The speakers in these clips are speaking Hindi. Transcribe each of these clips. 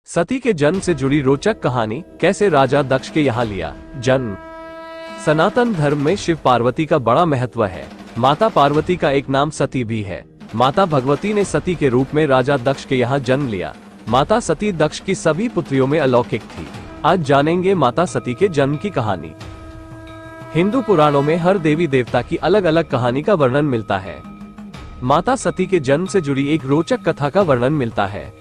सती के जन्म से जुड़ी रोचक कहानी, कैसे राजा दक्ष के यहाँ लिया जन्म। सनातन धर्म में शिव पार्वती का बड़ा महत्व है। माता पार्वती का एक नाम सती भी है। माता भगवती ने सती के रूप में राजा दक्ष के यहाँ जन्म लिया। माता सती दक्ष की सभी पुत्रियों में अलौकिक थी। आज जानेंगे माता सती के जन्म की कहानी। हिंदू पुराणों में हर देवी देवता की अलग अलग कहानी का वर्णन मिलता है। माता सती के जन्म से जुड़ी एक रोचक कथा का वर्णन मिलता है।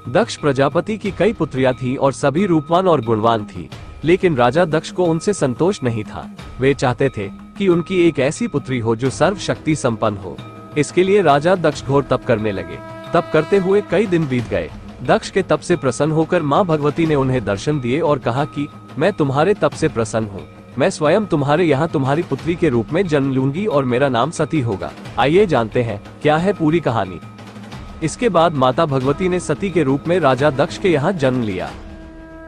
दक्ष प्रजापति की कई पुत्रियां थी और सभी रूपवान और गुणवान थी, लेकिन राजा दक्ष को उनसे संतोष नहीं था। वे चाहते थे कि उनकी एक ऐसी पुत्री हो जो सर्वशक्ति संपन्न हो। इसके लिए राजा दक्ष घोर तप करने लगे। तप करते हुए कई दिन बीत गए। दक्ष के तप से प्रसन्न होकर माँ भगवती ने उन्हें दर्शन दिए और कहा कि मैं तुम्हारे तप से प्रसन्न हूँ। मैं स्वयं तुम्हारे यहाँ तुम्हारी पुत्री के रूप में जन्म लूंगी और मेरा नाम सती होगा। आइए जानते हैं क्या है पूरी कहानी। इसके बाद माता भगवती ने सती के रूप में राजा दक्ष के यहाँ जन्म लिया।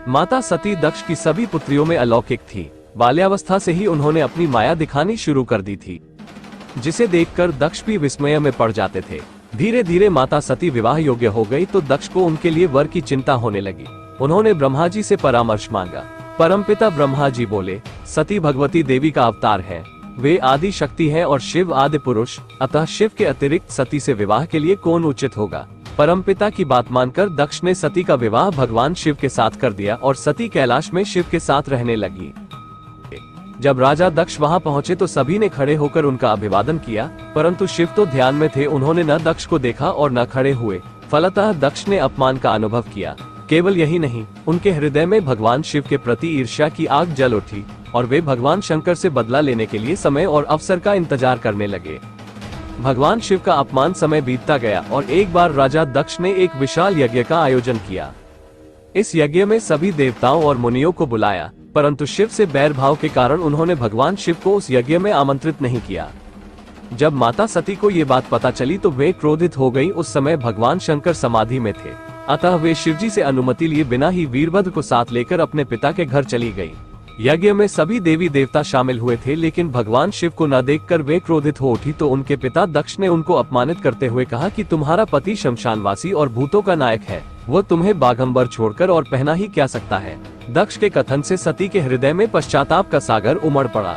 माता सती दक्ष की सभी पुत्रियों में अलौकिक थी। बाल्यावस्था से ही उन्होंने अपनी माया दिखानी शुरू कर दी थी, जिसे देखकर दक्ष भी विस्मय में पड़ जाते थे। धीरे धीरे माता सती विवाह योग्य हो गई तो दक्ष को उनके लिए वर की चिंता होने लगी। उन्होंने ब्रह्मा जी से परामर्श मांगा। परमपिता ब्रह्मा जी बोले, सती भगवती देवी का अवतार है। वे आदि शक्ति है और शिव आदि पुरुष, अतः शिव के अतिरिक्त सती से विवाह के लिए कौन उचित होगा। परमपिता की बात मानकर दक्ष ने सती का विवाह भगवान शिव के साथ कर दिया और सती कैलाश में शिव के साथ रहने लगी। जब राजा दक्ष वहां पहुंचे तो सभी ने खड़े होकर उनका अभिवादन किया, परंतु शिव तो ध्यान में थे। उन्होंने न दक्ष को देखा और न खड़े हुए। फलतः दक्ष ने अपमान का अनुभव किया। केवल यही नहीं, उनके हृदय में भगवान शिव के प्रति ईर्ष्या की आग जल उठी और वे भगवान शंकर से बदला लेने के लिए समय और अवसर का इंतजार करने लगे। भगवान शिव का अपमान समय बीतता गया और एक बार राजा दक्ष ने एक विशाल यज्ञ का आयोजन किया। इस यज्ञ में सभी देवताओं और मुनियों को बुलाया, परंतु शिव से बैर भाव के कारण उन्होंने भगवान शिव को उस यज्ञ में आमंत्रित नहीं किया। जब माता सती को ये बात पता चली तो वे क्रोधित हो गई। उस समय भगवान शंकर समाधि में थे, अतः वे शिवजी से अनुमति लिए बिना ही वीरभद्र को साथ लेकर अपने पिता के घर चली गई। यज्ञ में सभी देवी देवता शामिल हुए थे, लेकिन भगवान शिव को न देखकर वे क्रोधित हो उठी तो उनके पिता दक्ष ने उनको अपमानित करते हुए कहा कि तुम्हारा पति शमशानवासी और भूतों का नायक है, वो तुम्हें बाघंबर छोड़कर और पहना ही क्या सकता है। दक्ष के कथन से सती के हृदय में पश्चाताप का सागर उमड़ पड़ा।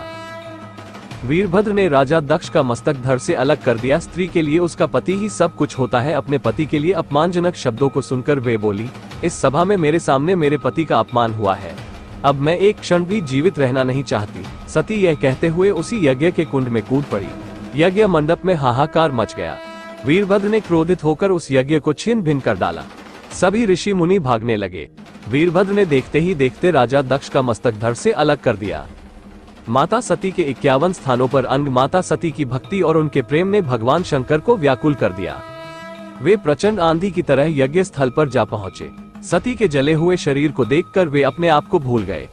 वीरभद्र ने राजा दक्ष का मस्तक धड़ से अलग कर दिया। स्त्री के लिए उसका पति ही सब कुछ होता है। अपने पति के लिए अपमानजनक शब्दों को सुनकर वे बोली, इस सभा में मेरे सामने मेरे पति का अपमान हुआ है, अब मैं एक क्षण भी जीवित रहना नहीं चाहती। सती यह कहते हुए उसी यज्ञ के कुंड में कूद पड़ी। यज्ञ मंडप में हाहाकार मच गया। वीरभद्र ने क्रोधित होकर उस यज्ञ को छिन्न भिन्न कर डाला। सभी ऋषि मुनि भागने लगे। वीरभद्र ने देखते ही देखते राजा दक्ष का मस्तक धड़ से अलग कर दिया। माता सती के 51 स्थानों पर अंग माता सती की भक्ति और उनके प्रेम ने भगवान शंकर को व्याकुल कर दिया। वे प्रचंड आंधी की तरह यज्ञ स्थल पर जा पहुंचे। सती के जले हुए शरीर को देखकर वे अपने आप को भूल गए।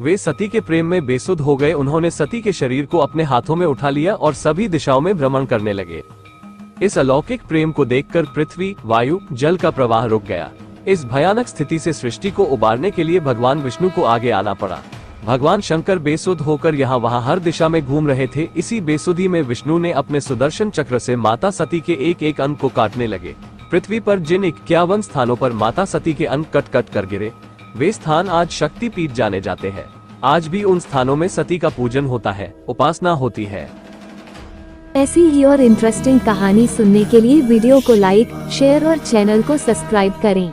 वे सती के प्रेम में बेसुध हो गए। उन्होंने सती के शरीर को अपने हाथों में उठा लिया और सभी दिशाओं में भ्रमण करने लगे। इस अलौकिक प्रेम को देखकर पृथ्वी, वायु, जल का प्रवाह रुक गया। इस भयानक स्थिति से सृष्टि को उबारने के लिए भगवान विष्णु को आगे आना पड़ा। भगवान शंकर बेसुध होकर यहाँ वहाँ हर दिशा में घूम रहे थे। इसी बेसुधी में विष्णु ने अपने सुदर्शन चक्र से माता सती के एक एक अंग को काटने लगे। पृथ्वी पर जिन 51 स्थानों पर माता सती के अंग कट कट कर गिरे, वे स्थान आज शक्तिपीठ जाने जाते हैं। आज भी उन स्थानों में सती का पूजन होता है, उपासना होती है। ऐसी ही और इंटरेस्टिंग कहानी सुनने के लिए वीडियो को लाइक, शेयर और चैनल को सब्सक्राइब करें।